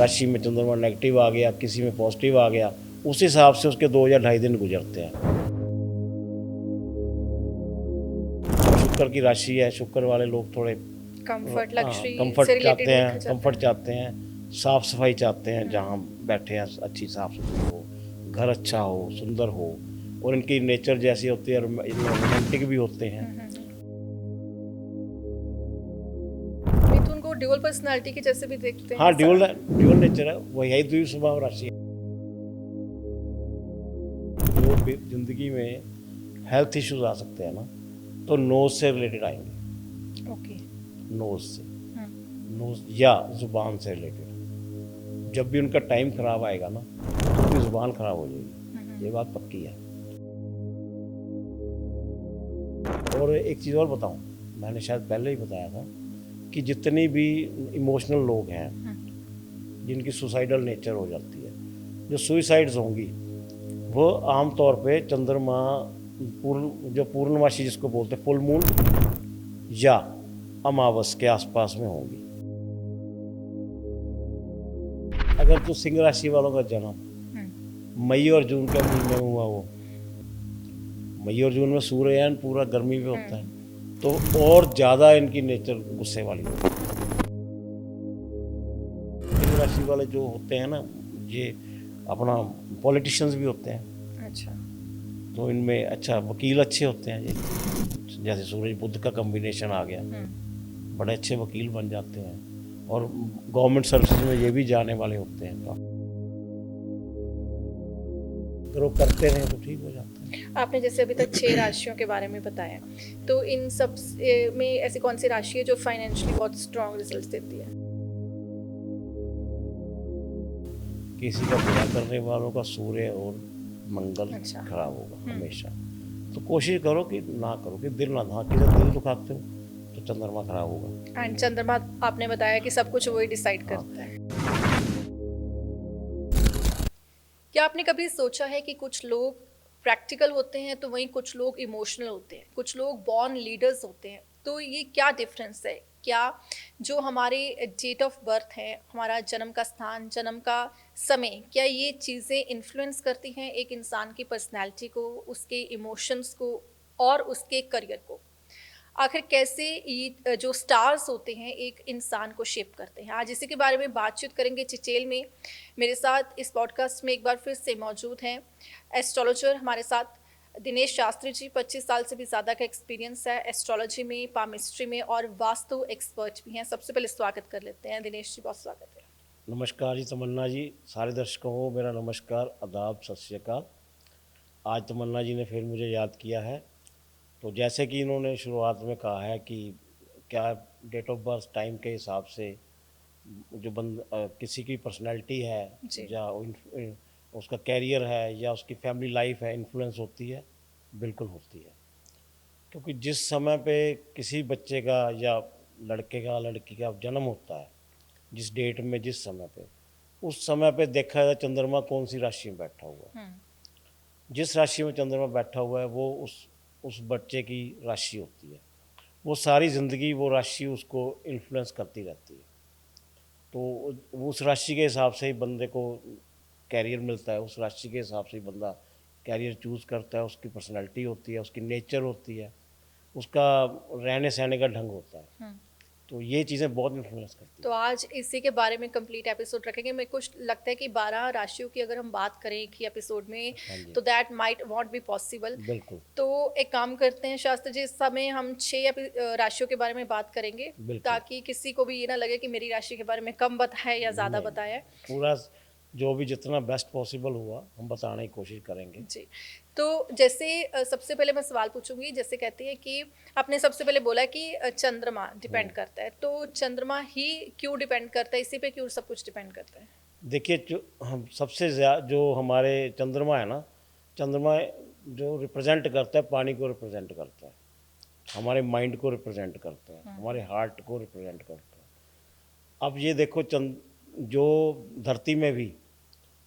राशि में चंद्रमा नेगेटिव आ गया, किसी में पॉजिटिव आ गया, उस हिसाब से उसके 2 या ढाई दिन गुजरते हैं। शुक्र की राशि है, शुक्र वाले लोग थोड़े कंफर्ट, लग्जरी से कंफर्ट रिलेटेड चाहते देखा हैं, जाता कंफर्ट है। चाहते हैं, साफ सफाई चाहते हैं, जहाँ बैठे हैं अच्छी साफ सुथरी हो, घर अच्छा हो, सुंदर हो, और इनकी नेचर जैसी होती है, रोमांटिक भी होते हैं। मिथुन को ड्यूअल पर्सनालिटी के जैसे भी देखते हैं। हाँ, ऐसा? ड्यूअल नेचर है, वही है द्वितीय स्वभाव राशि है। जो भी जिंदगी में हेल्थ इश्यूज आ सकते हैं ना, तो नोज से रिलेटेड आएंगे। ओके। नोज से, नोज या जुबान से रिलेटेड। जब भी उनका टाइम खराब आएगा ना, तो उनकी जुबान खराब हो जाएगी, ये बात पक्की है। और एक चीज़ और बताऊं, मैंने शायद पहले ही बताया था कि जितनी भी इमोशनल लोग हैं जिनकी सुसाइडल नेचर हो जाती है, जो सुइसाइड्स होंगी, वो आम तौर पे चंद्रमा जो पूर्णमासी जिसको बोलते हैं, फुल मून या अमावस के आसपास में होंगी। अगर तो सिंह राशि वालों का जन्म मई और जून के महीने में हुआ, वो मई और जून में सूर्ययान पूरा गर्मी में होता है, तो और ज़्यादा इनकी नेचर गुस्से वाली होती है। सिंह राशि वाले जो होते हैं ना, ये अपना पॉलिटिशियंस भी होते हैं। अच्छा। तो इनमें अच्छा वकील अच्छे होते हैं, ये जैसे सूरज बुध का कॉम्बिनेशन आ गया, बड़े अच्छे वकील बन जाते हैं, और गवर्नमेंट सर्विसेज में ये भी जाने वाले होते हैं। अगर वो करते रहें तो ठीक हो जाता है। आपने जैसे अभी तक 6 राशियों के बारे में बताया, तो इन सब में ऐसी कौन सी राशि है जो फाइनेंशियली बहुत स्ट्रॉन्ग रिजल्ट्स देती है? किसी का बुरा करने वालों का सूर्य और मंगल अच्छा। खराब होगा हमेशा। तो कोशिश करो कि ना करो, कि दिल ना धा, किसी दिल दुखाते हो तो चंद्रमा खराब होगा। एंड चंद्रमा आपने बताया कि सब कुछ वही डिसाइड हाँ। करता है। क्या आपने कभी सोचा है कि कुछ लोग प्रैक्टिकल होते हैं तो वहीं कुछ लोग इमोशनल होते हैं, कुछ लोग बॉर्न लीडर्स होते हैं, तो ये क्या डिफरेंस है? क्या जो हमारे डेट ऑफ बर्थ है, हमारा जन्म का स्थान, जन्म का समय, क्या ये चीज़ें इन्फ्लुएंस करती हैं एक इंसान की पर्सनैलिटी को, उसके इमोशंस को और उसके करियर को? आखिर कैसे ये जो स्टार्स होते हैं एक इंसान को शेप करते हैं, आज इसी के बारे में बातचीत करेंगे डिटेल में। मेरे साथ इस पॉडकास्ट में एक बार फिर से मौजूद हैं एस्ट्रोलॉजर हमारे साथ दिनेश शास्त्री जी। 25 साल से भी ज़्यादा का एक्सपीरियंस है एस्ट्रोलॉजी में, पामिस्ट्री में, और वास्तु एक्सपर्ट भी हैं। सबसे पहले स्वागत कर लेते हैं दिनेश जी, बहुत स्वागत है। नमस्कार जी तमन्ना जी, सारे दर्शकों को मेरा नमस्कार, आदाब, सत श्री अकाल। आज तमन्ना जी ने फिर मुझे याद किया है। तो जैसे कि इन्होंने शुरुआत में कहा है कि क्या डेट ऑफ बर्थ टाइम के हिसाब से जो किसी की पर्सनैलिटी है जी। या उसका कैरियर है या उसकी फैमिली लाइफ है, इन्फ्लुएंस होती है, बिल्कुल होती है। क्योंकि जिस समय पे किसी बच्चे का या लड़के का लड़की का जन्म होता है, जिस डेट में जिस समय पे, उस समय पे देखा जाए चंद्रमा कौन सी राशि में बैठा हुआ है। जिस राशि में चंद्रमा बैठा हुआ है वो उस बच्चे की राशि होती है। वो सारी ज़िंदगी वो राशि उसको इन्फ्लुएंस करती रहती है। तो उस राशि के हिसाब से ही बंदे को कैरियर मिलता है, उस राशि के हिसाब से ही बंदा कैरियर चूज़ करता है। उसकी पर्सनैलिटी होती है, उसकी नेचर होती है, उसका रहने सहने का ढंग होता है। तो ये चीज़ें बहुत इन्फ्लुएंस करती तो आज इसी के बारे में कंप्लीट एपिसोड रखेंगे। मेरे को लगता है कि 12 राशियों की अगर हम बात करें एक ही एपिसोड में, हाँ जी, तो that might not be possible. बिल्कुल तो एक काम करते हैं शास्त्री जी, इस समय हम 6 राशियों के बारे में बात करेंगे, बिल्कुल। ताकि किसी को भी ये ना लगे कि मेरी राशि के बारे में कम बताया या ज़्यादा नहीं, बताया है। पूरा जो भी जितना बेस्ट पॉसिबल हुआ हम बताने की कोशिश करेंगे। जी। तो जैसे सबसे पहले मैं सवाल पूछूंगी, जैसे कहती है कि आपने सबसे पहले बोला कि चंद्रमा डिपेंड करता है, तो चंद्रमा ही क्यों डिपेंड करता है, इसी पे क्यों सब कुछ डिपेंड करता है? देखिए, जो हम सबसे ज़्यादा जो हमारे चंद्रमा है ना, चंद्रमा जो रिप्रेजेंट करता है, पानी को रिप्रेजेंट करता है, हमारे माइंड को रिप्रेजेंट करता है, हमारे हार्ट को रिप्रेजेंट करता है। अब ये देखो, जो धरती में भी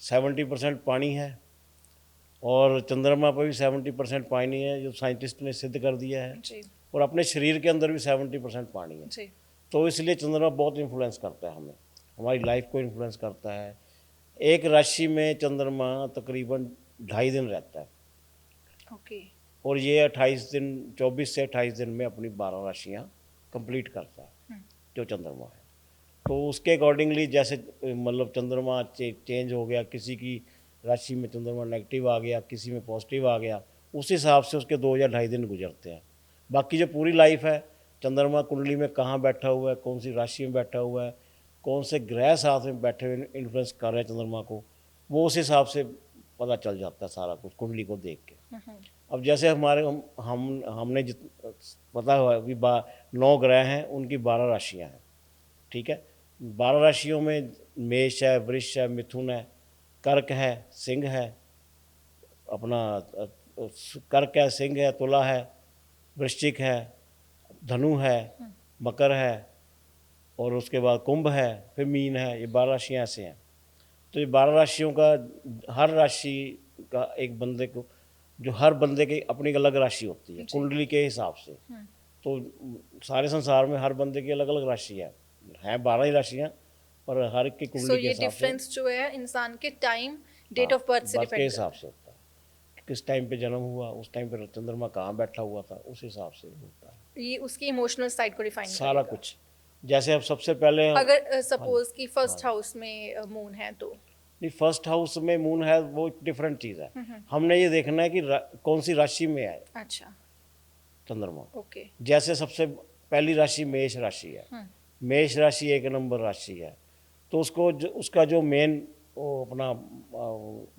70% पानी है, और चंद्रमा पर भी 70% पानी है, जो साइंटिस्ट ने सिद्ध कर दिया है। जी। और अपने शरीर के अंदर भी 70% पानी है। जी। तो इसलिए चंद्रमा बहुत इन्फ्लुएंस करता है हमें। हमारी लाइफ को इन्फ्लुएंस करता है। एक राशि में चंद्रमा तकरीबन 2.5 दिन रहता है ओके। और ये 28 दिन, 24 से 28 दिन में अपनी 12 राशियाँ कंप्लीट करता है जो चंद्रमा है। तो उसके अकॉर्डिंगली जैसे मतलब चंद्रमा चेंज हो गया, किसी की राशि में चंद्रमा नेगेटिव आ गया, किसी में पॉजिटिव आ गया, उस हिसाब से उसके 2 या 2.5 दिन गुजरते हैं। बाकी जो पूरी लाइफ है, चंद्रमा कुंडली में कहाँ बैठा हुआ है, कौन सी राशि में बैठा हुआ है, कौन से ग्रह साथ में बैठे हुए इन्फ्लुएंस कर रहे हैं चंद्रमा को, वो उस हिसाब से पता चल जाता है सारा कुछ कुंडली को देख के। अब जैसे हमारे हमने जित पता हुआ अभी 9 ग्रह हैं, उनकी 12 राशियाँ हैं, ठीक है। 12 राशियों में मेष है, वृष है, मिथुन है, कर्क है, सिंह है, अपना कर्क है, सिंह है, तुला है, वृश्चिक है, धनु है, मकर है, और उसके बाद कुंभ है, फिर मीन है। ये 12 राशियाँ ऐसे हैं। तो ये 12 राशियों का हर राशि का एक बंदे को, जो हर बंदे की अपनी अलग राशि होती है कुंडली के हिसाब से। तो सारे संसार में हर बंदे की अलग अलग राशि है 12 ही राशियाँ, पर हर एक की सो कुंडली के ये हिसाब से, डिफरेंस जो है इंसान के टाइम, डेट ऑफ बर्थ से बर्थ के डिपेंड हिसाब करता से होता है। किस टाइम पे जन्म हुआ, उस टाइम पे चंद्रमा कहाँ बैठा हुआ था, उस हिसाब से होता है है। ये उसकी इमोशनल साइड को डिफाइन सारा करेगा। कुछ। जैसे अब सबसे पहले अगर सपोज कि फर्स्ट हाउस में मून है तो नहीं, फर्स्ट हाउस में मून है वो डिफरेंट चीज़ है। हमने ये देखना है कि कौन सी राशि में है अच्छा, चंद्रमा। ओके। जैसे सबसे पहली राशि मेष राशि है, मेष राशि 1 नंबर राशि है, तो उसका जो मेन वो अपना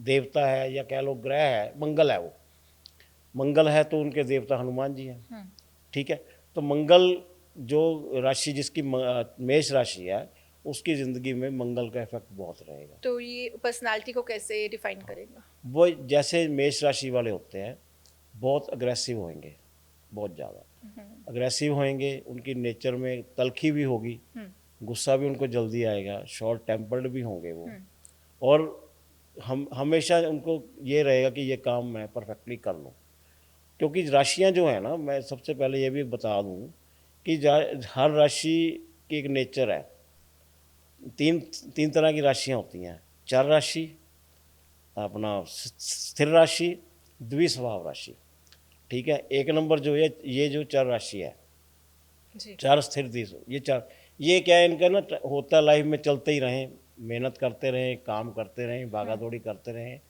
देवता है या कह लो ग्रह है, मंगल है। वो मंगल है तो उनके देवता हनुमान जी हैं, ठीक है। तो मंगल जो राशि जिसकी मेष राशि है, उसकी ज़िंदगी में मंगल का इफेक्ट बहुत रहेगा। तो ये पर्सनालिटी को कैसे डिफाइन करेगा? वो जैसे मेष राशि वाले होते हैं, बहुत अग्रेसिव होंगे, बहुत ज़्यादा अग्रेसिव होंगे, उनकी नेचर में तलखी भी होगी, गुस्सा भी उनको जल्दी आएगा, शॉर्ट टेम्पर्ड भी होंगे वो। और हम हमेशा उनको ये रहेगा कि ये काम मैं परफेक्टली कर लूँ, क्योंकि राशियाँ जो है ना, मैं सबसे पहले ये भी बता दूँ कि हर राशि की एक नेचर है। तीन तीन तरह की राशियाँ होती हैं, चर राशि, अपना स्थिर राशि, द्विस्वभाव राशि, ठीक है। 1 नंबर जो है ये जो चर राशि है, जी। चार स्थिर ये चार, ये क्या है इनका ना, होता लाइफ में चलते ही रहें, मेहनत करते रहें, काम करते रहें, भागा दौड़ी करते रहें,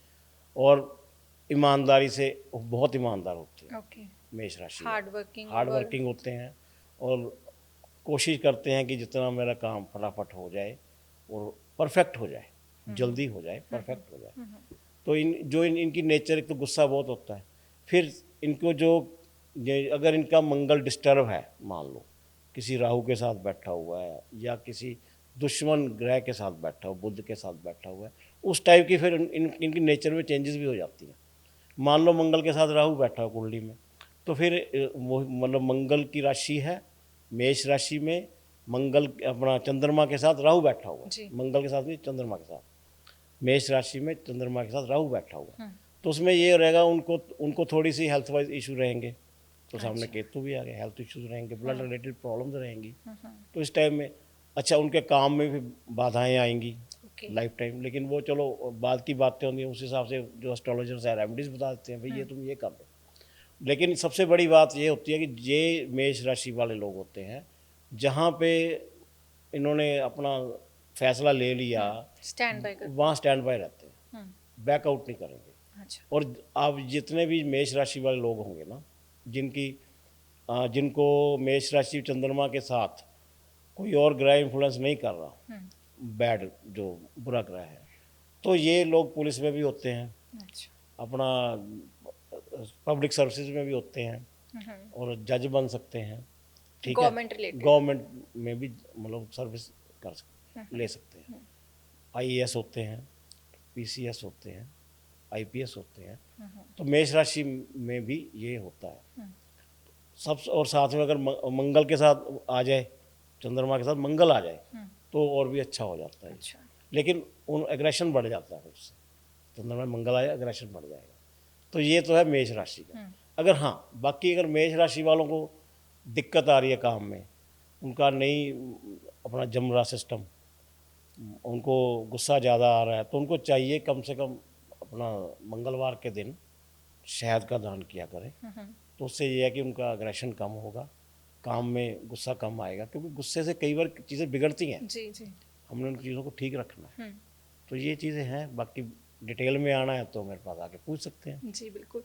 और ईमानदारी से बहुत ईमानदार होते हैं ओके। मेष राशि। हार्ड वर्किंग हार्ड वर्किंग होते हैं और कोशिश करते हैं कि जितना मेरा काम फटाफट हो जाए और परफेक्ट हो जाए, जल्दी हो जाए, परफेक्ट हो जाए। तो इनकी नेचर, एक तो गुस्सा बहुत होता है, फिर इनको अगर इनका मंगल डिस्टर्ब है, मान लो किसी राहु के साथ बैठा हुआ है या किसी दुश्मन ग्रह के साथ बैठा हुआ, बुध के साथ बैठा हुआ है, उस टाइप की फिर इनकी नेचर में चेंजेस भी हो जाती हैं। मान लो मंगल के साथ राहु बैठा हो कुंडली में, तो फिर वो मतलब मंगल की राशि है मेष राशि में, मंगल अपना चंद्रमा के साथ राहु बैठा हुआ, मंगल के साथ नहीं, चंद्रमा के साथ, मेष राशि में चंद्रमा के साथ राहु बैठा हुआ, तो उसमें ये रहेगा उनको थोड़ी सी हेल्थ वाइज इशू रहेंगे। तो सामने केतु भी आ गए, हेल्थ इश्यूज रहेंगे, ब्लड रिलेटेड प्रॉब्लम्स रहेंगी। तो इस टाइम में अच्छा उनके काम में भी बाधाएं आएंगी लाइफ टाइम, लेकिन वो चलो बाद की बातें होंगी, उस हिसाब से जो एस्ट्रोलॉजर्स है रेमेडीज बता देते हैं, भाई ये तुम ये कर लो। लेकिन सबसे बड़ी बात ये होती है कि ये मेष राशि वाले लोग होते हैं जहाँ पे इन्होंने अपना फैसला ले लिया, स्टैंड बाय कर, वहाँ स्टैंड बाय रहते हैं, बैकआउट नहीं करेंगे। अच्छा। और आप जितने भी मेष राशि वाले लोग होंगे ना, जिनको मेष राशि चंद्रमा के साथ कोई और ग्रह इन्फ्लुएंस नहीं कर रहा, बैड जो बुरा ग्रह है, तो ये लोग पुलिस में भी होते हैं, अच्छा। अपना पब्लिक सर्विसेज में भी होते हैं, और जज बन सकते हैं, ठीक है। गवर्नमेंट में भी मतलब सर्विस ले सकते हैं, IAS होते हैं, PCS होते हैं, IPS होते हैं। तो मेष राशि में भी ये होता है सब। और साथ में अगर मंगल के साथ आ जाए, चंद्रमा के साथ मंगल आ जाए, तो और भी अच्छा हो जाता है। अच्छा। लेकिन उन एग्रेशन बढ़ जाता है उससे, चंद्रमा में मंगल आया, एग्रेशन बढ़ जाएगा। तो ये तो है मेष राशि का। अगर हाँ बाकी अगर मेष राशि वालों को दिक्कत आ रही है काम में, उनका नहीं अपना जम रहा सिस्टम, उनको गुस्सा ज़्यादा आ रहा है तो उनको चाहिए कम से कम अपना मंगलवार के दिन शहद का दान किया करें। तो उससे ये है कि उनका अग्रेशन कम होगा, काम में गुस्सा कम आएगा, क्योंकि गुस्से से कई बार चीज़ें बिगड़ती हैं। जी जी। हमने उन चीज़ों को ठीक रखना है। तो ये चीज़ें हैं, बाकी डिटेल में आना है तो मेरे पास आके पूछ सकते हैं। जी बिल्कुल।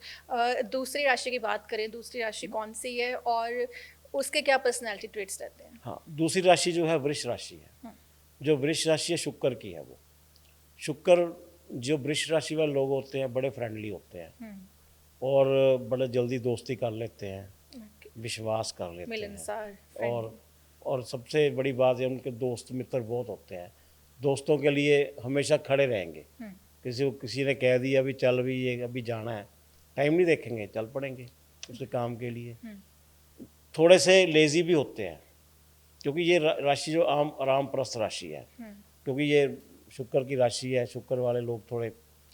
दूसरी राशि की बात करें, दूसरी राशि कौन सी है और उसके क्या पर्सनैलिटी ट्रेट्स रहते हैं? हाँ, दूसरी राशि जो है वृष राशि है। जो वृष राशि है शुक्र की है। वो शुक्र, जो वृष राशि वाले लोग होते हैं बड़े फ्रेंडली होते हैं और बड़े जल्दी दोस्ती कर लेते हैं, विश्वास कर लेते हैं। मिलनसार, और सबसे बड़ी बात है उनके दोस्त मित्र बहुत होते हैं, दोस्तों के लिए हमेशा खड़े रहेंगे। किसी ने कह दिया अभी चल भी ये अभी जाना है, टाइम नहीं देखेंगे, चल पड़ेंगे उसके काम के लिए। थोड़े से लेज़ी भी होते हैं, क्योंकि ये राशि जो आराम प्रस्त राशि है, क्योंकि ये शुक्र की राशि है। शुक्र वाले लोग थोड़े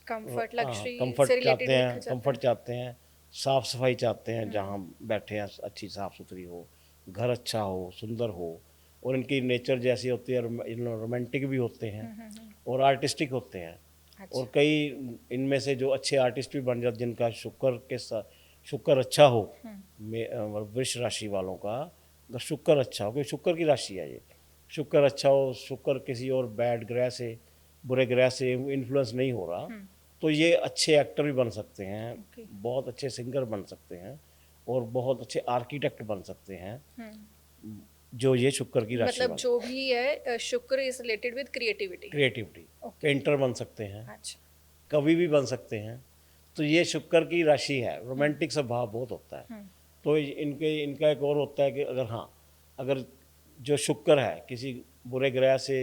कंफर्ट, लग्जरी कंफर्ट से चाहते रिलेटेड हैं, कंफर्ट चाहते हैं, साफ सफाई चाहते हैं, जहाँ बैठे हैं अच्छी साफ सुथरी हो, घर अच्छा हो, सुंदर हो। और इनकी नेचर जैसी होती है, रोमांटिक भी होते हैं और आर्टिस्टिक होते हैं। और कई इनमें से जो अच्छे आर्टिस्ट भी बन जाते जिनका शुक्र के साथ शुक्र अच्छा हो, वृष राशि वालों का अगर शुक्र अच्छा हो, क्योंकि शुक्र की राशि है ये, शुक्र अच्छा हो, शुक्र किसी और बैड ग्रह से, बुरे ग्रह से इन्फ्लुएंस नहीं हो रहा, तो ये अच्छे एक्टर भी बन सकते हैं, बहुत अच्छे सिंगर बन सकते हैं और बहुत अच्छे आर्किटेक्ट बन सकते हैं, जो ये शुक्र की राशि मतलब जो भी है शुक्र is related with creativity. Painter बन सकते हैं, अच्छा। कवि भी बन सकते हैं। तो ये शुक्र की राशि है, रोमांटिक स्वभाव बहुत होता है। तो इनका एक और होता है कि अगर जो शुक्र है किसी बुरे ग्रह से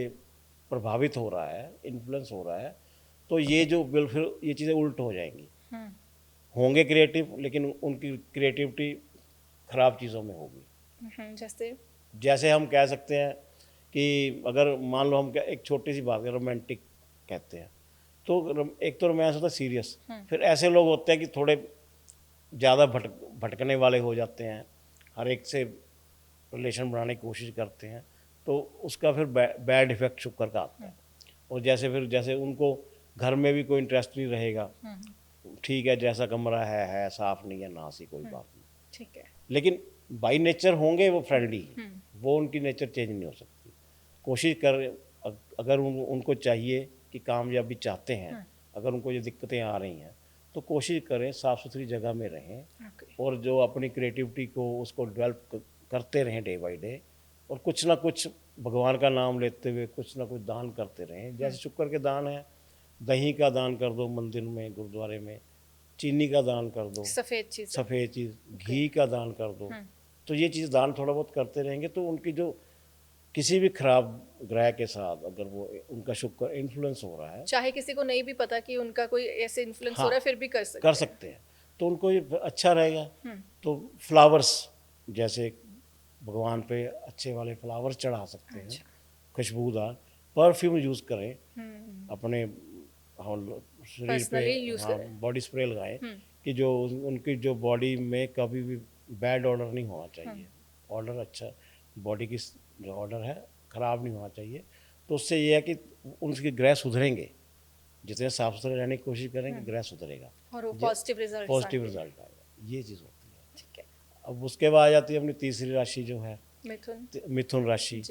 प्रभावित हो रहा है, इन्फ्लुएंस हो रहा है, तो ये जो फिर ये चीज़ें उल्ट हो जाएंगी। होंगे क्रिएटिव, लेकिन उनकी क्रिएटिविटी खराब चीज़ों में होगी। जैसे हम कह सकते हैं कि अगर मान लो हम एक छोटी सी बात है, रोमांटिक कहते हैं, तो एक तो रोमांस होता है सीरियस, फिर ऐसे लोग होते हैं कि थोड़े ज़्यादा भटकने वाले हो जाते हैं, हर एक से रिलेशन बनाने की कोशिश करते हैं, तो उसका फिर बैड इफेक्ट शुक्र का आता है। और जैसे उनको घर में भी कोई इंटरेस्ट नहीं रहेगा, ठीक है जैसा कमरा है साफ नहीं है ना सी, कोई बात नहीं, ठीक है, लेकिन बाई नेचर होंगे वो फ्रेंडली, वो उनकी नेचर चेंज नहीं हो सकती। कोशिश कर, अगर उनको चाहिए कि कामयाबी चाहते हैं, अगर उनको ये दिक्कतें आ रही हैं, तो कोशिश करें साफ़ सुथरी जगह में रहें और जो अपनी क्रिएटिविटी को उसको डेवलप करते रहें डे बाई डे, और कुछ ना कुछ भगवान का नाम लेते हुए कुछ ना कुछ दान करते रहें। जैसे शुक्र के दान है, दही का दान कर दो मंदिर में, गुरुद्वारे में, चीनी का दान कर दो, सफ़ेद चीज़, घी का दान कर दो। तो ये चीज़ दान थोड़ा बहुत करते रहेंगे तो उनकी जो किसी भी खराब ग्रह के साथ अगर वो उनका शुक्र इन्फ्लुएंस हो रहा है, चाहे किसी को नहीं भी पता कि उनका कोई ऐसे इन्फ्लुएंस हो रहा है, फिर भी कर सकते हैं, तो उनको ये अच्छा रहेगा। तो फ्लावर्स, जैसे भगवान पे अच्छे वाले फ्लावर्स चढ़ा सकते हैं, खुशबूदार परफ्यूम यूज़ करें, अपने शरीर पे बॉडी स्प्रे लगाएं कि जो उनकी जो बॉडी में कभी भी बैड ऑर्डर नहीं होना चाहिए, ऑर्डर अच्छा, बॉडी की जो ऑर्डर है ख़राब नहीं होना चाहिए। तो उससे ये है कि उनके ग्रह सुधरेंगे, जितने साफ सुथरे रहने की कोशिश करेंगे ग्रह सुधरेगा और वो पॉजिटिव रिजल्ट आएगा, ये चीज़ होती है। ठीक है, अब उसके बाद आ जाती है अपनी तीसरी राशि जो है मिथुन राशि।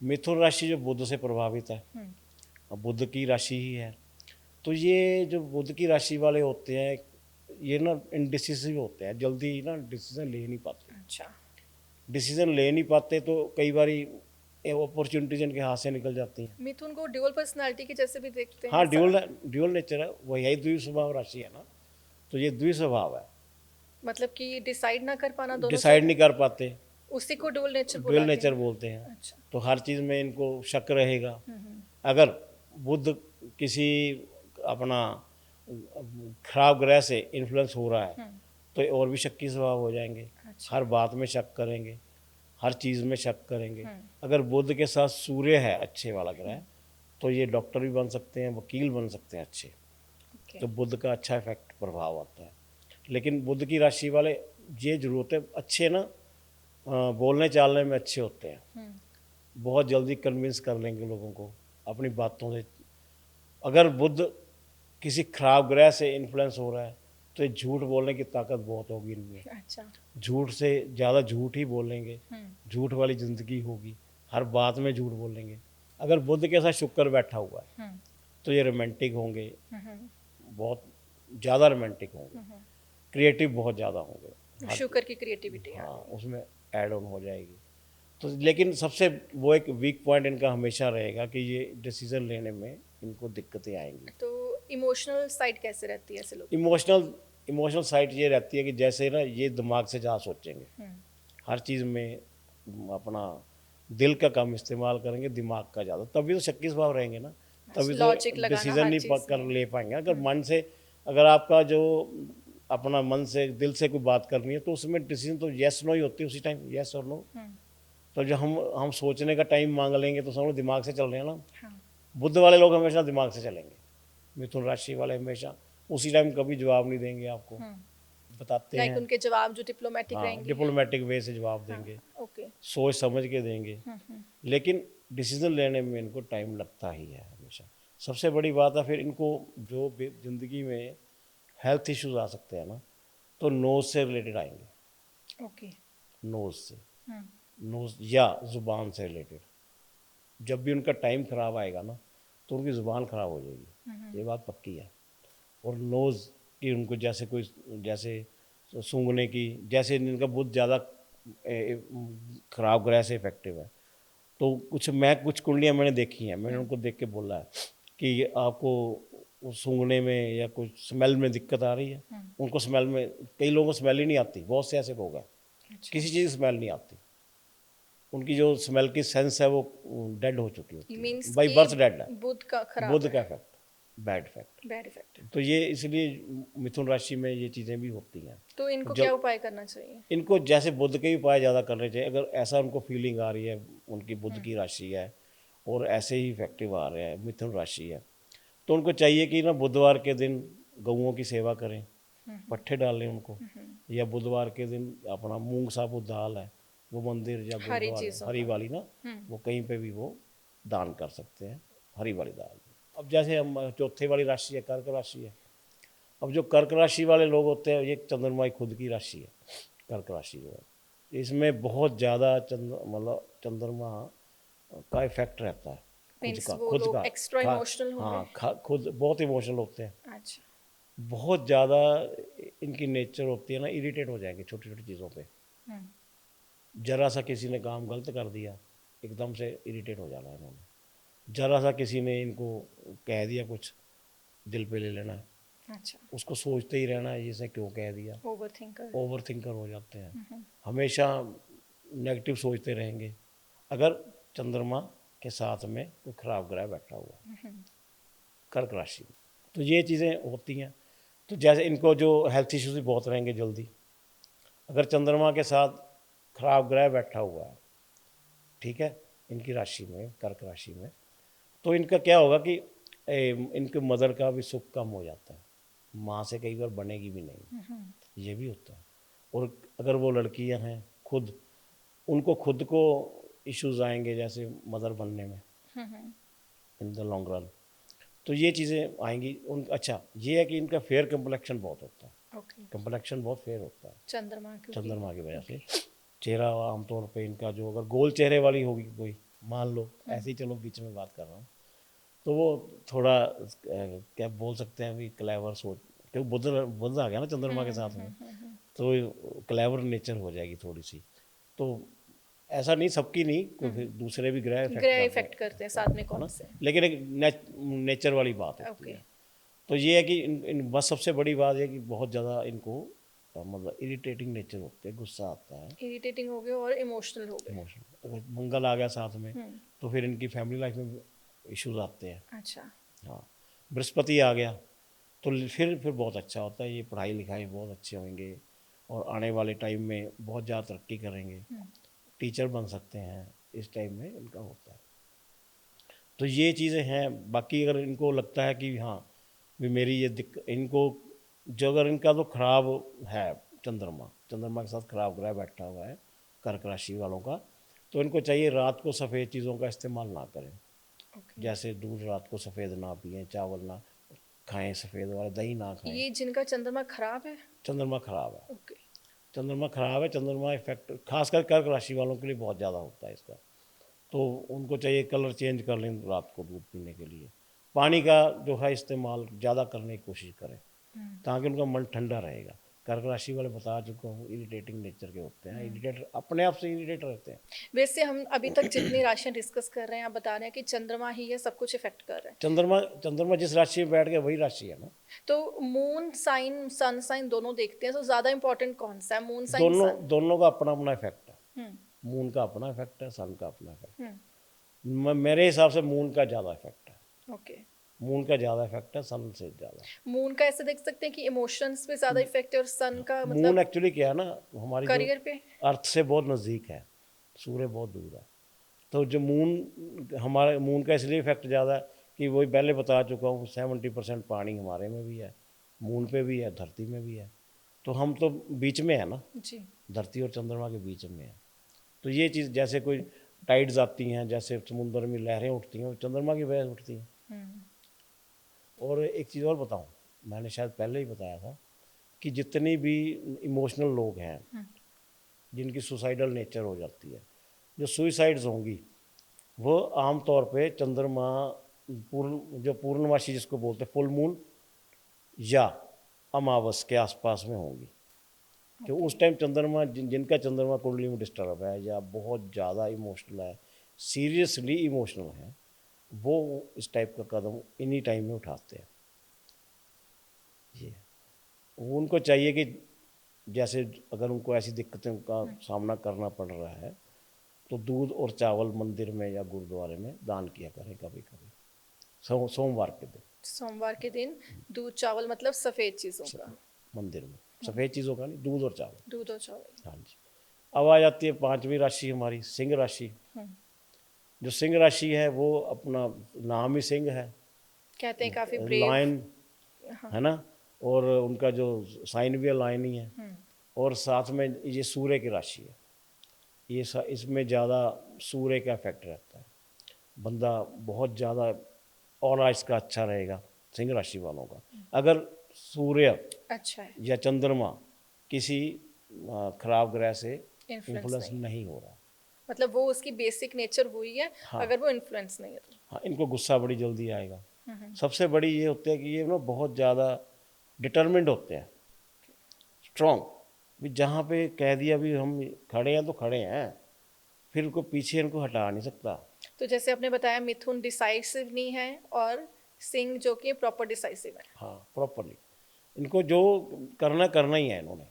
मिथुन राशि जो बुध से प्रभावित है, अब बुध की राशि ही है, तो ये जो बुध की राशि वाले होते हैं ये ना इनडिसिसिव होते हैं, जल्दी ना डिसीजन ले नहीं पाते। अच्छा, डिसीजन ले नहीं पाते तो कई बारी अपॉर्चुनिटीज इनके हाथ से निकल जाती हैं। मिथुन को ड्यूअल पर्सनालिटी के जैसे भी देखते हैं। हाँ, ड्यूअल नेचर है, वही है, द्वि स्वभाव राशि है ना, तो ये द्वि स्वभाव है, मतलब कि डिसाइड ना कर पाना, दोनों डिसाइड नहीं कर पाते, उसी को ड्यूअल नेचर बोलते हैं। अच्छा। तो हर चीज़ में इनको शक रहेगा। अगर बुध किसी अपना खराब ग्रह से इन्फ्लुएंस हो रहा है तो और भी शक्की स्वभाव हो जाएंगे। अच्छा। हर बात में शक करेंगे, हर चीज़ में शक करेंगे। अगर बुध के साथ सूर्य है अच्छे वाला ग्रह, तो ये डॉक्टर भी बन सकते हैं, वकील बन सकते हैं अच्छे। तो बुध का अच्छा इफेक्ट प्रभाव आता है। लेकिन बुध की राशि वाले ये जरूरत है अच्छे ना, बोलने चालने में अच्छे होते हैं, बहुत जल्दी कन्विंस कर लेंगे लोगों को, अपनी बातों से। अगर बुध किसी खराब ग्रह से इन्फ्लुएंस हो रहा है तो ये झूठ बोलने की ताकत बहुत होगी इनमें। अच्छा। झूठ से ज़्यादा झूठ ही बोलेंगे, हम्म। झूठ वाली ज़िंदगी होगी, हर बात में झूठ बोलेंगे। अगर बुध के साथ शुक्र बैठा हुआ है हम्म। तो ये रोमांटिक होंगे, हम्म। बहुत ज़्यादा रोमांटिक होंगे, क्रिएटिव बहुत ज़्यादा होंगे। शुक्र की क्रिएटिविटी आ हाँ, गई। उसमें ऐड ऑन हो जाएगी। तो लेकिन सबसे वो एक वीक पॉइंट इनका हमेशा रहेगा कि ये डिसीजन लेने में इनको दिक्कतें आएंगी। तो इमोशनल साइड कैसे रहती है ऐसे लोग? इमोशनल इमोशनल साइड ये रहती है कि जैसे ना ये दिमाग से ज़्यादा सोचेंगे, हम्म। हर चीज़ में अपना दिल का कम इस्तेमाल करेंगे, दिमाग का ज़्यादा, तभी तो 26 भाव रहेंगे ना, तभी तो लॉजिक लगाना डिसीजन हर नहीं चीज कर में। ले पाएंगे। अगर मन से, अगर आपका जो अपना मन से दिल से कोई बात करनी है तो उसमें डिसीजन तो यस नो ही होती है उसी टाइम, यस और नो। तो जो हम सोचने का टाइम मांग लेंगे तो समझो दिमाग से चल रहे हैं ना। हाँ। बुद्ध वाले लोग हमेशा दिमाग से चलेंगे, मिथुन राशि वाले हमेशा उसी टाइम कभी जवाब नहीं देंगे आपको, बताते लाइक हैं। उनके जवाब जो डिप्लोमेटिक हाँ, रहेंगे। डिप्लोमेटिक वे से जवाब हाँ। देंगे, ओके। सोच समझ के देंगे, लेकिन डिसीजन लेने में इनको टाइम लगता ही है हमेशा। सबसे बड़ी बात है फिर इनको जो भी ज़िंदगी में हेल्थ इश्यूज आ सकते हैं ना, तो नोज से रिलेटेड आएंगे। ओके। नोज से, नोज या ज़ुबान से रिलेटेड। जब भी उनका टाइम ख़राब आएगा ना तो उनकी ज़ुबान ख़राब हो जाएगी, ये बात पक्की है। और नोज़ की उनको जैसे कोई, जैसे सूंघने की, जैसे इनका बुद्ध ज़्यादा ख़राब ग्रह से इफेक्टिव है, तो कुछ कुंडलियाँ मैंने देखी हैं, मैंने उनको देख के बोला है कि आपको सूंघने में या कुछ स्मेल में दिक्कत आ रही है। उनको स्मेल में, कई लोगों को स्मेल ही नहीं आती, बहुत से ऐसे लोग हैं किसी चीज़ की स्मेल नहीं आती, उनकी जो स्मेल की सेंस है वो डेड हो चुकी होती है, मीन्स बाई कि बर्थ डेड है। बुध का खराब बुध है। का effect, bad effect. Bad effect. तो ये इसलिए मिथुन राशि में ये चीज़ें भी होती हैं। तो इनको जब क्या उपाय करना चाहिए? इनको जैसे बुध के ही उपाय ज़्यादा करने चाहिए। अगर ऐसा उनको फीलिंग आ रही है, उनकी बुध की राशि है और ऐसे ही इफेक्टिव आ रहे हैं, मिथुन राशि है, तो उनको चाहिए कि ना बुधवार के दिन गऊओं की सेवा करें, पट्ठे डालें उनको, या बुधवार के दिन अपना मूंग साबुत दाल है वो मंदिर या हरी गुरुद्वारे, चीजों हरी का। वाली ना, वो कहीं पे भी वो दान कर सकते हैं, हरी वाली दाल। अब जैसे हम चौथे वाली राशि है कर्क राशि है। अब जो कर्क राशि वाले लोग होते हैं, ये चंद्रमा की खुद की राशि है कर्क राशि जो है, इसमें बहुत ज़्यादा मतलब चंद्रमा का इफेक्ट रहता है, मीन्स वो खुद लोग का एक्स्ट्रा इमोशनल होंगे। हाँ, खुद बहुत इमोशनल होते हैं, अच्छा। बहुत ज़्यादा इनकी नेचर होती है ना, इरिटेट हो जाएंगे छोटी छोटी चीज़ों पे। जरा सा किसी ने काम गलत कर दिया, एकदम से इरिटेट हो जाना है इन्होंने। जरा सा किसी ने इनको कह दिया कुछ, दिल पे ले लेना है, अच्छा। उसको सोचते ही रहना है, इसे क्यों कह दिया, ओवर थिंकर हो जाते हैं, हमेशा नेगेटिव सोचते रहेंगे अगर चंद्रमा के साथ में कोई खराब ग्रह बैठा हुआ कर्क राशि में। तो ये चीज़ें होती हैं। तो जैसे इनको जो हेल्थ इश्यूज भी बहुत रहेंगे जल्दी, अगर चंद्रमा के साथ खराब ग्रह बैठा हुआ है, ठीक है, इनकी राशि में, कर्क राशि में, तो इनका क्या होगा कि इनके मदर का भी सुख कम हो जाता है, माँ से कई बार बनेगी भी नहीं, ये भी होता है। और अगर वो लड़कियां हैं खुद, उनको खुद को इश्यूज आएंगे जैसे मदर बनने में इन द लॉन्ग रन, तो ये चीज़ें आएंगी उन। अच्छा, ये है कि इनका फेयर कम्प्लेक्शन बहुत होता है, कम्प्लेक्शन बहुत फेयर होता है चंद्रमा की वजह से। चेहरा आमतौर पे इनका जो, अगर गोल चेहरे वाली होगी कोई, मान लो ऐसे ही, चलो बीच में बात कर रहा हूँ, तो वो थोड़ा क्या बोल सकते हैं अभी, क्लेवर सोच, क्योंकि बुध आ गया ना चंद्रमा के साथ में, तो क्लेवर नेचर हो जाएगी थोड़ी सी। तो ऐसा नहीं, सबकी नहीं, कोई दूसरे भी ग्रह इफेक्ट करते हैं साथ में, कौन से, लेकिन एक नेचर वाली बात होती है। तो ये है कि इन बस सबसे बड़ी बात है कि बहुत ज़्यादा इनको मतलब इरिटेटिंग नेचर होते हैं, गुस्सा आता है, इरिटेटिंग हो गए और इमोशनल हो गए। इमोशनल, अगर मंगल आ गया साथ में तो फिर इनकी फैमिली लाइफ में इश्यूज आते हैं। अच्छा। हाँ, बृहस्पति आ गया तो फिर बहुत अच्छा होता है, ये पढ़ाई लिखाई बहुत अच्छे होंगे और आने वाले टाइम में बहुत ज़्यादा तरक्की करेंगे, टीचर बन सकते हैं, इस टाइम में इनका होता है। तो ये चीज़ें हैं। बाकी अगर इनको लगता है कि हाँ भी मेरी ये इनको जो, अगर इनका तो खराब है चंद्रमा के साथ खराब ग्रह बैठा हुआ है कर्क राशि वालों का, तो इनको चाहिए रात को सफ़ेद चीज़ों का इस्तेमाल ना करें। ओके। जैसे दूध रात को सफ़ेद ना पिएं, चावल ना खाएं, सफ़ेद वाला दही ना खाएं। ये जिनका चंद्रमा खराब है। चंद्रमा खराब है, ओके। चंद्रमा खराब है, चंद्रमा इफेक्ट खासकर कर्क राशि वालों के लिए बहुत ज़्यादा होता है इसका। तो उनको चाहिए कलर चेंज कर लें रात को दूध पीने के लिए। पानी का जो है इस्तेमाल ज़्यादा करने की कोशिश करें ताकि उनका मन ठंडा रहेगा। कर्क राशि वाले बता चुका हूँ इरिटेटिंग नेचर के होते हैं, इरिटेट अपने आप से इरिटेट रहते हैं। वैसे हम अभी तक जितनी राशियां डिस्कस कर रहे हैं, आप बता रहे हैं कि चंद्रमा ही ये सब कुछ इफेक्ट कर रहा है। चंद्रमा चंद्रमा जिस राशि में बैठ गया वही राशि है ना। तो मून साइन सन साइन दोनों देखते हैं, तो ज्यादा इंपॉर्टेंट कौन सा है, मून साइन दोनों सन? दोनों का अपना अपना इफेक्ट है। हम्म। मून का अपना इफेक्ट है, सन का अपना इफेक्ट हम्म। है। मेरे हिसाब से मून का ज़्यादा इफेक्ट है। ओके। मून का ज़्यादा इफेक्ट है सन से ज़्यादा। मून का ऐसे देख सकते हैं कि इमोशंस पे ज्यादा इफेक्ट है, और सन का मून मतलब एक्चुअली क्या है ना, हमारी जो करियर पे। अर्थ से बहुत नज़दीक है, सूर्य बहुत दूर है। तो जो मून हमारे मून का इसलिए इफेक्ट ज़्यादा है कि वही पहले बता चुका हूँ 70% पानी हमारे में भी है, मून पे भी है, धरती में भी है। तो हम तो बीच में है ना, जी। धरती और चंद्रमा के बीच में है। तो ये चीज़ जैसे कोई टाइड्स आती हैं, जैसे समुद्र में लहरें उठती हैं, वो चंद्रमा की वजह से उठती हैं। हम्म। और एक चीज़ और बताऊँ, मैंने शायद पहले ही बताया था कि जितनी भी इमोशनल लोग हैं जिनकी सुसाइडल नेचर हो जाती है, जो सुइसाइड्स होंगी, वो आम तौर पे चंद्रमा जो पूर्णमासी जिसको बोलते हैं फुल मून या अमावस के आसपास में होंगी। कि उस टाइम चंद्रमा जिनका चंद्रमा कुंडली में डिस्टर्ब है या बहुत ज़्यादा इमोशनल है, सीरियसली इमोशनल है, वो इस टाइप का कदम इन्हीं टाइम में उठाते हैं। ये उनको चाहिए कि जैसे अगर उनको ऐसी दिक्कतों का सामना करना पड़ रहा है तो दूध और चावल मंदिर में या गुरुद्वारे में दान किया करें कभी कभी, सोमवार के दिन। सोमवार के दिन दूध चावल मतलब सफेद चीजों का। मंदिर में सफ़ेद चीज़ों का नहीं, दूध और चावल। दूध और चावल। हाँ जी। अब आ जाती है पांचवी राशि हमारी सिंह राशि। जो सिंह राशि है वो अपना नाम ही सिंह है, कहते हैं काफी ब्रेव। लायन है ना, और उनका जो साइन भी है लायन ही है। और साथ में ये सूर्य की राशि है, ये इसमें ज़्यादा सूर्य का इफेक्ट रहता है। बंदा बहुत ज़्यादा और इसका अच्छा रहेगा सिंह राशि वालों का अगर सूर्य अच्छा है। या चंद्रमा किसी खराब ग्रह से इन्फ्लुएंस इन्फ्लुएंस नहीं। नहीं हो रहा। मतलब वो उसकी बेसिक नेचर वही है। हाँ। अगर वो इन्फ्लुएंस नहीं है तो। हाँ, इनको गुस्सा बड़ी जल्दी आएगा। सबसे बड़ी ये होती है कि ये ना बहुत ज़्यादा डिटर्मिन्ड होते हैं, स्ट्रॉन्ग। भी जहाँ पे कह दिया भी हम खड़े हैं तो खड़े हैं, फिर उनको पीछे इनको हटा नहीं सकता। तो जैसे आपने बताया मिथुन डिसाइसिव नहीं है, और सिंह जो कि प्रॉपर डिसाइसिव है। हाँ, प्रॉपरली इनको जो करना करना ही है इन्होंने,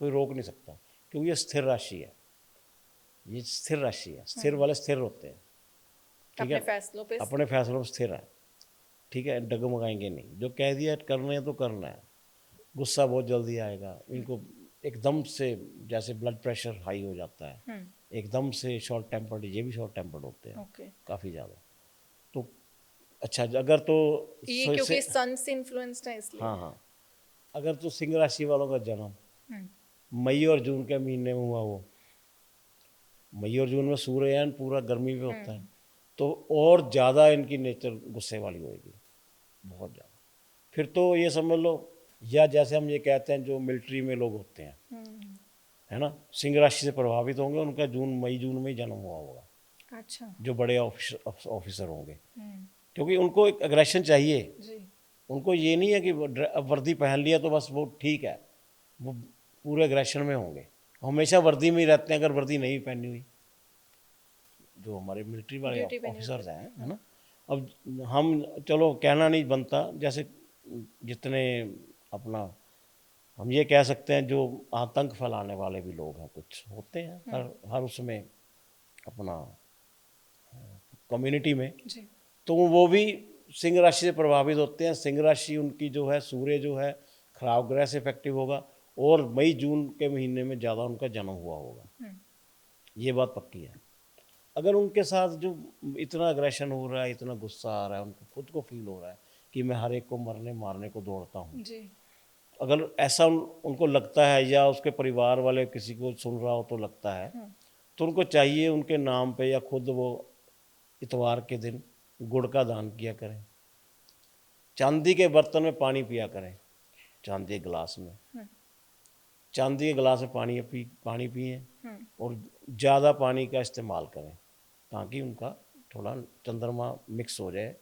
कोई रोक नहीं सकता क्योंकि ये स्थिर राशि है। ये स्थिर राशि है, स्थिर वाले स्थिर होते हैं। ठीक अपने है, फैसलों पे। अपने फैसलों में स्थिर है। ठीक है, डगमगाएंगे नहीं, जो कह दिया करना है तो करना है। गुस्सा बहुत जल्दी आएगा इनको, एकदम से जैसे ब्लड प्रेशर हाई हो जाता है, एकदम से शॉर्ट टेम्पर्ड, ये भी शॉर्ट टेम्पर्ड होते हैं ओके। काफ़ी ज़्यादा। तो अच्छा, अगर तो ये क्योंकि सन से इन्फ्लुएंस्ड है इसलिए। हाँ हाँ, अगर तो सिंह राशि वालों का जन्म मई और जून के महीने में हुआ, वो मई और जून में सूर्ययान पूरा गर्मी में होता है, तो और ज़्यादा इनकी नेचर गुस्से वाली होएगी, बहुत ज़्यादा। फिर तो ये समझ लो, या जैसे हम ये कहते हैं जो मिलिट्री में लोग होते हैं, है ना, सिंह राशि से प्रभावित होंगे, उनका मई जून में ही जन्म हुआ होगा। अच्छा। जो बड़े ऑफिसर होंगे, क्योंकि उनको एक अग्रेशन चाहिए जी। उनको ये नहीं है कि अब वर्दी पहन लिया तो बस वो ठीक है, वो पूरे अग्रेशन में होंगे, हमेशा वर्दी में ही रहते हैं अगर वर्दी नहीं पहनी हुई, जो हमारे मिलिट्री वाले ऑफिसर्स हैं, है ना। अब हम चलो कहना नहीं बनता, जैसे जितने अपना हम ये कह सकते हैं जो आतंक फैलाने वाले भी लोग हैं, कुछ होते हैं हर उसमें अपना कम्युनिटी में, जी। तो वो भी सिंह राशि से प्रभावित होते हैं। सिंह राशि उनकी जो है, सूर्य जो है खराब ग्रह से इफेक्टिव होगा, और मई जून के महीने में ज़्यादा उनका जन्म हुआ होगा, ये बात पक्की है। अगर उनके साथ जो इतना अग्रेशन हो रहा है, इतना गुस्सा आ रहा है, उनको खुद को फील हो रहा है कि मैं हर एक को मरने मारने को दौड़ता हूँ, जी। अगर ऐसा उनको लगता है या उसके परिवार वाले किसी को सुन रहा हो तो लगता है, तो उनको चाहिए उनके नाम पे या खुद वो इतवार के दिन गुड़ का दान किया करें, चांदी के बर्तन में पानी पिया करें, चांदी के गिलास में, चांदी के गिलास में पानी पिएं और ज़्यादा पानी का इस्तेमाल करें ताकि उनका थोड़ा चंद्रमा मिक्स हो जाए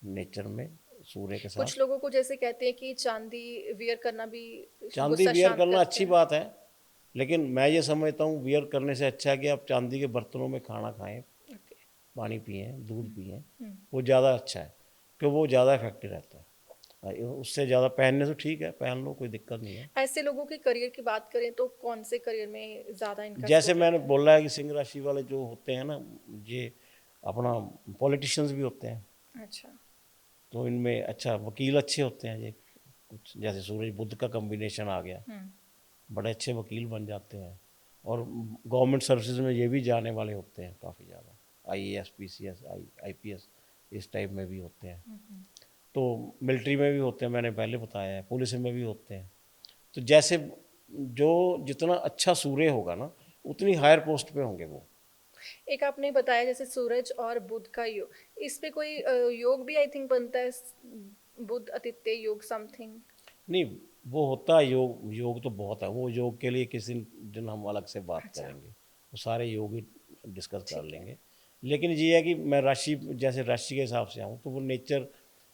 नेचर में सूर्य के साथ। कुछ लोगों को जैसे कहते हैं कि चांदी वियर करना भी चांदी गुस्सा वियर शांत करना करता अच्छी है। बात है, लेकिन मैं ये समझता हूँ वियर करने से अच्छा है कि आप चांदी के बर्तनों में खाना खाएं, ओके। पानी पिएं, दूध पिएं, वो ज़्यादा अच्छा है क्योंकि वो ज़्यादा इफेक्टिव रहता है। उससे ज़्यादा पहनने से ठीक है, पहन लो, कोई दिक्कत नहीं है। ऐसे लोगों के करियर की बात करें तो कौन से करियर में ज़्यादा इनका जैसे स्कोप मैंने रहता है? बोला है कि सिंह राशि वाले जो होते हैं ना, ये अपना पॉलिटिशियंस भी होते हैं, अच्छा। तो इनमें अच्छा वकील अच्छे होते हैं ये, कुछ जैसे सूरज बुध का कॉम्बिनेशन आ गया, बड़े अच्छे वकील बन जाते हैं। और गवर्नमेंट सर्विसेज में ये भी जाने वाले होते हैं काफ़ी ज़्यादा, IAS PCS IPS इस टाइप में भी होते हैं। तो मिलिट्री में भी होते हैं, मैंने पहले बताया है, पुलिस में भी होते हैं। तो जैसे जो जितना अच्छा सूर्य होगा ना उतनी हायर पोस्ट पे होंगे वो। एक आपने बताया जैसे सूरज और बुध का योग, इस पे कोई योग भी आई थिंक बनता है, बुध आदित्य योग समथिंग। नहीं, वो होता है योग, योग तो बहुत है, वो योग के लिए किसी दिन हम अलग से बात अच्छा। करेंगे, वो सारे योग ही डिस्कस कर ठीक है। लेंगे। लेकिन ये है कि मैं राशि, जैसे राशि के हिसाब से आऊँ तो वो नेचर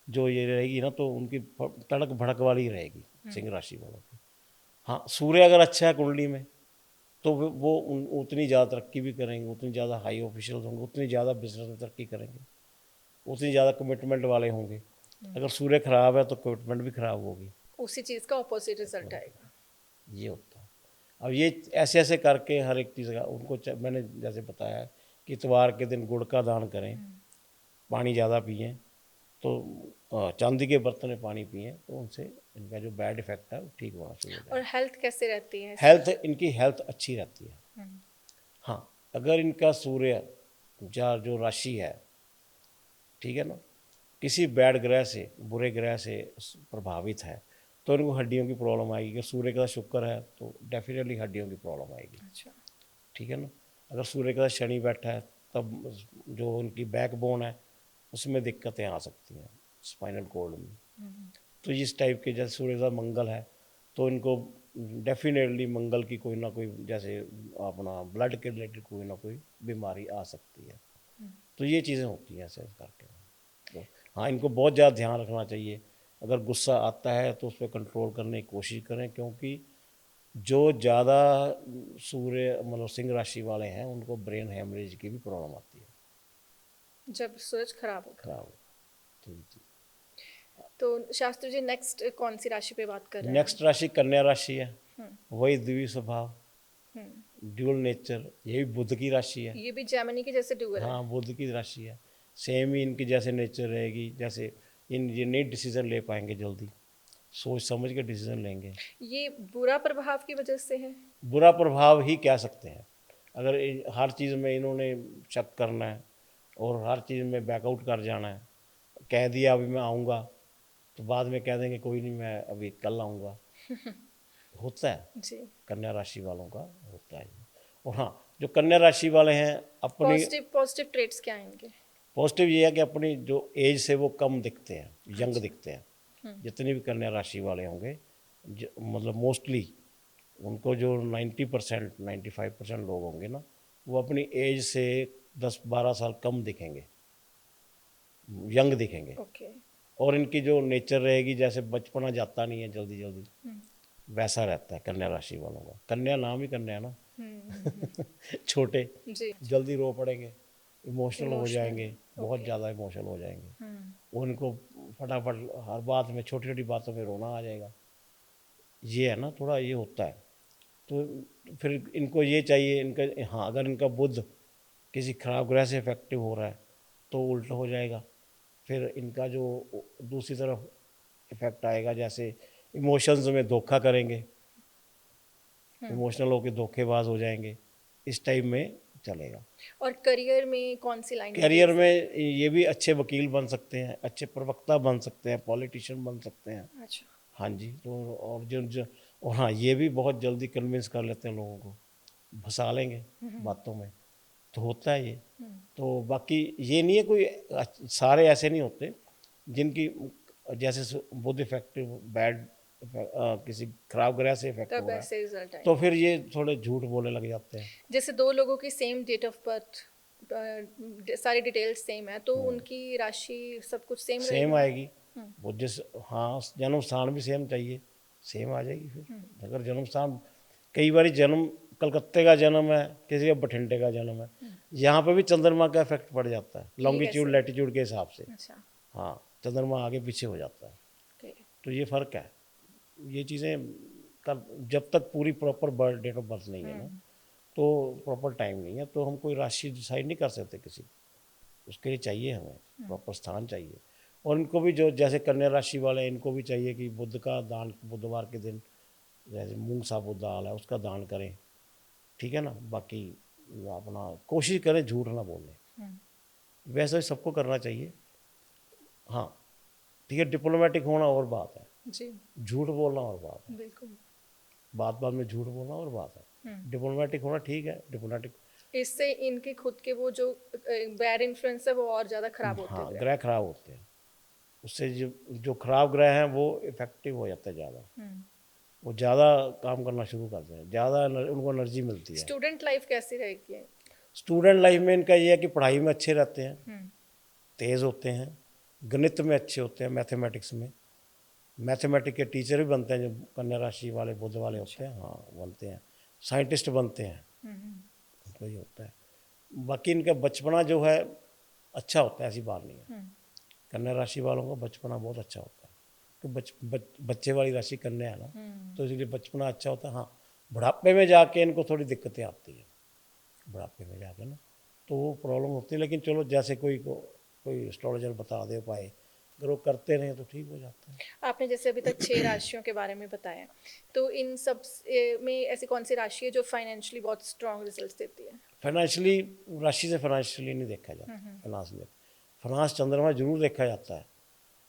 जो ये रहेगी ना तो उनकी तड़क भड़क वाली रहेगी सिंह राशि वालों की। हाँ, सूर्य अगर अच्छा है कुंडली में तो वो उतनी ज़्यादा तरक्की भी करेंगे, उतनी ज़्यादा हाई ऑफिशियल होंगे, उतनी ज़्यादा बिजनेस में तरक्की करेंगे, उतनी ज़्यादा कमिटमेंट वाले होंगे। अगर सूर्य खराब है तो कमिटमेंट भी खराब होगी। उसी चीज़ का ऑपोजिट रिजल्ट आएगा। ये होता है। अब ये ऐसे ऐसे करके हर एक चीज़ का उनको मैंने जैसे बताया कि इतवार के दिन गुड़ का दान करें, पानी ज़्यादा पिएं, तो चांदी के बर्तन में पानी पिएं तो उनसे इनका जो बैड इफेक्ट है वो ठीक होना शुरू हो और जाएगा। हेल्थ कैसे रहती है हेल्थ, इससे? इनकी हेल्थ अच्छी रहती है। हाँ, अगर इनका सूर्य या जो राशि है, ठीक है ना, किसी बैड ग्रह से, बुरे ग्रह से प्रभावित है तो इनको हड्डियों की प्रॉब्लम आएगी। अगर सूर्य का शुक्र है तो डेफिनेटली हड्डियों की प्रॉब्लम आएगी, अच्छा। ठीक है ना। अगर सूर्य का शनि बैठा है तब जो उनकी बैकबोन है उसमें दिक्कतें आ सकती हैं, स्पाइनल कॉर्ड में। तो इस टाइप के, जैसे सूर्य का मंगल है तो इनको डेफिनेटली मंगल की कोई ना कोई, जैसे अपना ब्लड के रिलेटेड कोई ना कोई बीमारी आ सकती है। तो ये चीज़ें होती हैं ऐसे करके। तो हाँ, इनको बहुत ज़्यादा ध्यान रखना चाहिए। अगर गुस्सा आता है तो उस पर कंट्रोल करने की कोशिश करें, क्योंकि जो ज़्यादा सूर्य मतलब सिंह राशि वाले हैं उनको ब्रेन हेमरेज की भी प्रॉब्लम आती है, जब सूरज खराब होता है। खराब हो। तो तो शास्त्री जी नेक्स्ट कौन सी राशि पे बात कर रहे हैं हम? नेक्स्ट राशि कन्या राशि है, वही द्वितीय स्वभाव, ड्यूल नेचर, ये भी बुध की राशि है। ये भी जेमिनी के जैसे डुअल है। हाँ, बुध की राशि है, सेम ही इनकी जैसे नेचर रहेगी, जैसे ये नहीं डिसीजन ले पाएंगे जल्दी, सोच समझ के डिसीजन लेंगे। ये बुरा प्रभाव की वजह से है? बुरा प्रभाव ही कह सकते हैं। अगर हर चीज़ में इन्होंने शक करना है और हर चीज़ में बैकआउट कर जाना है, कह दिया अभी मैं आऊँगा तो बाद में कह देंगे कोई नहीं मैं अभी कल आऊँगा, होता है जी। कन्या राशि वालों का, होता है। और हाँ, जो कन्या राशि वाले हैं अपनी पॉजिटिव पॉजिटिव ट्रेट्स क्या हैं इनके? पॉजिटिव ये है कि अपनी जो एज से वो कम दिखते हैं, यंग अच्छा। दिखते हैं। जितने भी कन्या राशि वाले होंगे, मतलब मोस्टली उनको जो 90% 95% लोग होंगे ना, वो अपनी एज से 10-12 साल कम दिखेंगे, यंग दिखेंगे। ओके। और इनकी जो नेचर रहेगी, जैसे बचपना जाता नहीं है जल्दी जल्दी, वैसा रहता है कन्या राशि वालों का। कन्या नाम ही कन्या है ना। छोटे, जी। जल्दी रो पड़ेंगे, इमोशनल हो इमोशनल। जाएंगे, बहुत ओके। ज़्यादा इमोशनल हो जाएंगे। उनको फटाफट हर बात में, छोटी छोटी बातों में रोना आ जाएगा। ये है ना, थोड़ा ये होता है। तो फिर इनको ये चाहिए, इनका हाँ, अगर इनका बुध किसी खराब ग्रह से इफेक्टिव हो रहा है तो उल्टा हो जाएगा। फिर इनका जो दूसरी तरफ इफेक्ट आएगा, जैसे इमोशंस में धोखा करेंगे, इमोशनल होकर धोखेबाज हो जाएंगे, इस टाइप में चलेगा। और करियर में कौन सी लाइन में देख करियर सकते में ये भी अच्छे वकील बन सकते हैं, अच्छे प्रवक्ता बन सकते हैं, पॉलिटिशियन बन सकते हैं। हैं? अच्छा। हाँ जी, तो और हाँ, ये भी बहुत जल्दी कन्विंस कर लेते हैं लोगों को, फंसा लेंगे बातों में। तो होता है ये। तो बाकी ये नहीं है कोई सारे ऐसे नहीं होते जिनकी जैसे बुध इफेक्टिव बैड किसी खराब ग्रह से इफेक्ट तब हो रहा है ऐसे रिजल्ट आए। तो फिर ये थोड़े झूठ बोलने लग जाते हैं। जैसे दो लोगों की सेम डेट ऑफ बर्थ, सारी डिटेल्स सेम है, तो उनकी राशि सब कुछ सेम सेम रहेगा। आएगी वो जिस, हाँ जन्म स्थान भी सेम चाहिए, सेम आ जाएगी फिर। अगर जन्म स्थान कई बार जन्म कलकत्ते का जन्म है, किसी का बठिंडे का जन्म है, यहाँ पे भी चंद्रमा का इफेक्ट पड़ जाता है लॉन्गिट्यूड कैसे? लैटिट्यूड के हिसाब से। अच्छा, हाँ चंद्रमा आगे पीछे हो जाता है, ओके। तो ये फ़र्क है। ये चीज़ें का जब तक पूरी प्रॉपर डेट ऑफ बर्थ नहीं है ना, तो प्रॉपर टाइम नहीं है, तो हम कोई राशि डिसाइड नहीं कर सकते किसी, उसके लिए चाहिए हमें प्रॉपर स्थान चाहिए। और इनको भी जो जैसे कन्या राशि वाले हैं, इनको भी चाहिए कि बुध का दान बुधवार के दिन, जैसे मूंग साबुत दाल है उसका दान करें, ठीक है ना। बाकी अपना कोशिश करें झूठ ना बोलें, वैसे सबको करना चाहिए। हाँ ठीक है, डिप्लोमेटिक होना और बात है, जी, झूठ बोलना और बात है, बिल्कुल। बात बात में झूठ बोलना और बात है। डिप्लोमेटिक होना ठीक है, डिप्लोमेटिक। इससे इनके खुद के वो जो बैड इन्फ्लुएंस है वो और ज्यादा खराब होते हाँ गए। ग्रह खराब होते हैं, उससे जो जो खराब ग्रह हैं वो इफेक्टिव हो जाता है ज़्यादा, वो ज़्यादा काम करना शुरू करते हैं, ज़्यादा उनको एनर्जी मिलती है। स्टूडेंट लाइफ कैसी रहेगी? स्टूडेंट लाइफ में इनका ये है कि पढ़ाई में अच्छे रहते हैं, तेज़ होते हैं, गणित में अच्छे होते हैं, मैथमेटिक्स में, मैथमेटिक्स के टीचर भी बनते हैं जो कन्या राशि वाले बुध वाले होते हैं, हाँ बनते हैं, साइंटिस्ट बनते हैं, उनको ये होता है। बाकी इनका बचपना जो है अच्छा होता है, ऐसी बात नहीं है। कन्या राशि वालों का बचपना बहुत अच्छा होता है, तो बच्चे वाली राशि कन्या है ना, तो इसलिए बचपना अच्छा होता है। हाँ बुढ़ापे में जाके इनको थोड़ी दिक्कतें आती हैं, बुढ़ापे में जाके ना तो वो प्रॉब्लम होती है, लेकिन चलो जैसे कोई एस्ट्रोलॉजर बता दे पाए, अगर वो करते रहें तो ठीक हो जाता है। आपने जैसे अभी तक 6 राशियों के बारे में बताया, तो इन सब में ऐसी कौन सी राशि है जो फाइनेंशियली बहुत स्ट्रॉन्ग रिजल्ट्स देती है? फाइनेंशियली राशि से फाइनेंशियली नहीं देखा जाता, फाइनेंस में फाइनेंस चंद्रमा जरूर देखा जाता है,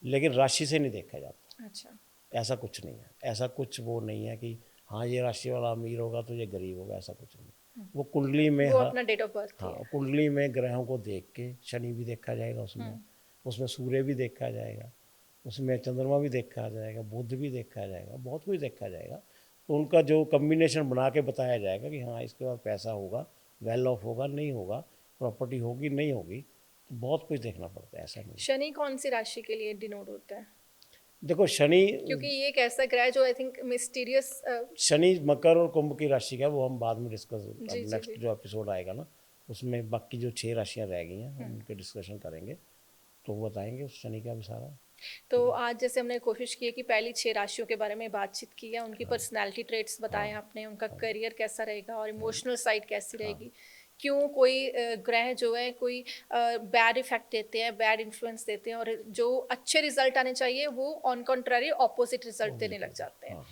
लेकिन राशि से नहीं देखा जाता। अच्छा, ऐसा कुछ नहीं है, ऐसा कुछ वो नहीं है कि हाँ ये राशि वाला अमीर होगा तो ये गरीब होगा, ऐसा कुछ नहीं। वो कुंडली में वो अपना डेट ऑफ बर्थ हाँ है। कुंडली में ग्रहों को देख के शनि भी देखा जाएगा उसमें, उसमें सूर्य भी देखा जाएगा, उसमें चंद्रमा भी देखा जाएगा, बुध भी देखा जाएगा, बहुत कुछ देखा जाएगा। तो उनका जो कम्बिनेशन बना के बताया जाएगा कि हाँ इसके बाद पैसा होगा, वेल ऑफ होगा, नहीं होगा, प्रॉपर्टी होगी, नहीं होगी, तो बहुत कुछ देखना पड़ता है, ऐसा नहीं। शनि कौन सी राशि के लिए डिनोट होता है? देखो शनि, क्योंकि ये एक ऐसा ग्रह है जो आई थिंक मिस्टीरियस। शनि मकर और कुंभ की राशि का वो हम बाद में डिस्कस, अब जी जी नेक्स्ट जी। जो एपिसोड आएगा ना उसमें बाकी जो 6 राशियां रह गई हैं हम उनके डिस्कशन करेंगे, तो वो बताएंगे उस शनि का भी सारा। तो आज जैसे हमने कोशिश की है कि पहली 6 राशियों के बारे में बातचीत की है, उनकी पर्सनालिटी ट्रेट्स बताए आपने, उनका करियर कैसा रहेगा और इमोशनल साइड कैसी रहेगी, क्यों कोई ग्रह जो है कोई बैड इफेक्ट देते हैं, बैड इन्फ्लुएंस देते हैं, और जो अच्छे रिजल्ट आने चाहिए वो ऑन कंट्रारी ऑपोजिट रिजल्ट देने लग जाते हैं।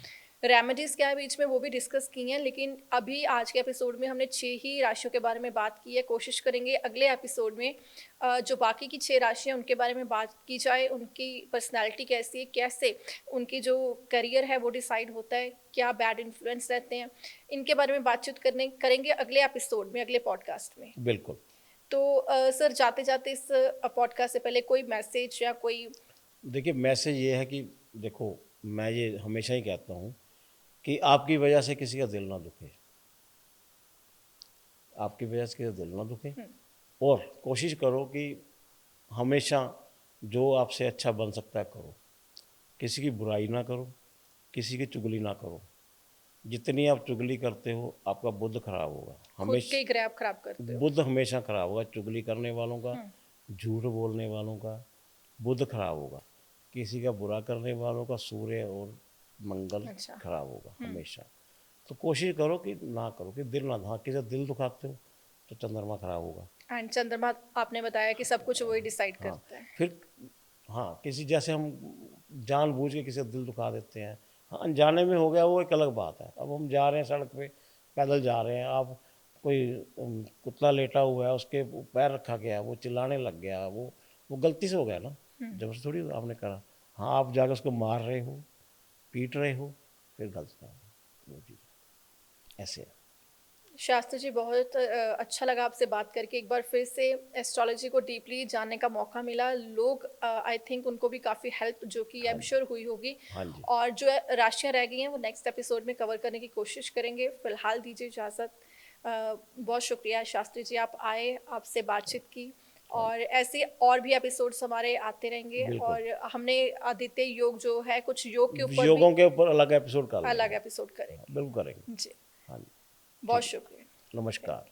रेमेडीज क्या है बीच में वो भी डिस्कस की हैं, लेकिन अभी आज के एपिसोड में हमने 6 ही राशियों के बारे में बात की है। कोशिश करेंगे अगले एपिसोड में जो बाकी की 6 राशियां उनके बारे में बात की जाए, उनकी पर्सनालिटी कैसी है, कैसे उनकी जो करियर है वो डिसाइड होता है, क्या बैड इन्फ्लुएंस रहते हैं, इनके बारे में बातचीत करेंगे अगले एपिसोड में, अगले पॉडकास्ट में। बिल्कुल। तो सर जाते जाते इस पॉडकास्ट से पहले कोई मैसेज या कोई? देखिए मैसेज ये है कि देखो मैं ये हमेशा ही कहता हूँ कि आपकी वजह से किसी का दिल ना दुखे, आपकी वजह से किसी का दिल ना दुखे, और कोशिश करो कि हमेशा जो आपसे अच्छा बन सकता है करो, किसी की बुराई ना करो, किसी की चुगली ना करो। जितनी आप चुगली करते हो आपका बुद्ध खराब होगा, खुद के हमेशा ग्रैब खराब करते हो? बुद्ध हमेशा खराब होगा, चुगली करने वालों का, झूठ बोलने वालों का बुद्ध खराब होगा, किसी का बुरा करने वालों का सूर्य और मंगल अच्छा। खराब होगा हमेशा। तो कोशिश करो कि ना करो, कि दिल ना, हाँ किसी का दिल दुखाते हो तो चंद्रमा खराब होगा। एंड चंद्रमा आपने बताया कि सब कुछ वही डिसाइड हाँ करता है। फिर हाँ किसी जैसे हम जानबूझ के किसी का दिल दुखा देते हैं, हाँ अनजाने में हो गया वो एक अलग बात है। अब हम जा रहे हैं सड़क पे, पैदल जा रहे हैं, आप कोई कुत्ता लेटा हुआ है उसके पैर रखा गया, वो चिल्लाने लग गया, वो गलती से हो गया ना, जबरदस्ती थोड़ी आपने करा। हाँ आप जाकर उसको मार रहे हो, पीट रहे हो, फिर गलत काम वो चीज़ ऐसे है। शास्त्री जी, बहुत अच्छा लगा आपसे बात करके। एक बार फिर से एस्ट्रोलॉजी को डीपली जानने का मौका मिला। लोग आई थिंक उनको भी काफ़ी हेल्प जो कि आई हाँ एम जी, श्योर हुई होगी। हाँ जी, और जो राशियाँ रह गई हैं वो नेक्स्ट एपिसोड में कवर करने की कोशिश करेंगे। फिलहाल दीजिए इजाज़त। बहुत शुक्रिया शास्त्री जी, आप आए, आपसे बातचीत की। हाँ और ऐसे और भी एपिसोड्स हमारे आते रहेंगे। बिल्कुल। और हमने आदित्य योग जो है, कुछ योग के ऊपर भी योगों के ऊपर अलग एपिसोड कर अलग लेंगे। एपिसोड हाँ, करेंगे। बिल्कुल करेंगे। जी, हाँ जी, बहुत ठीक शुक्रिया। है। नमस्कार।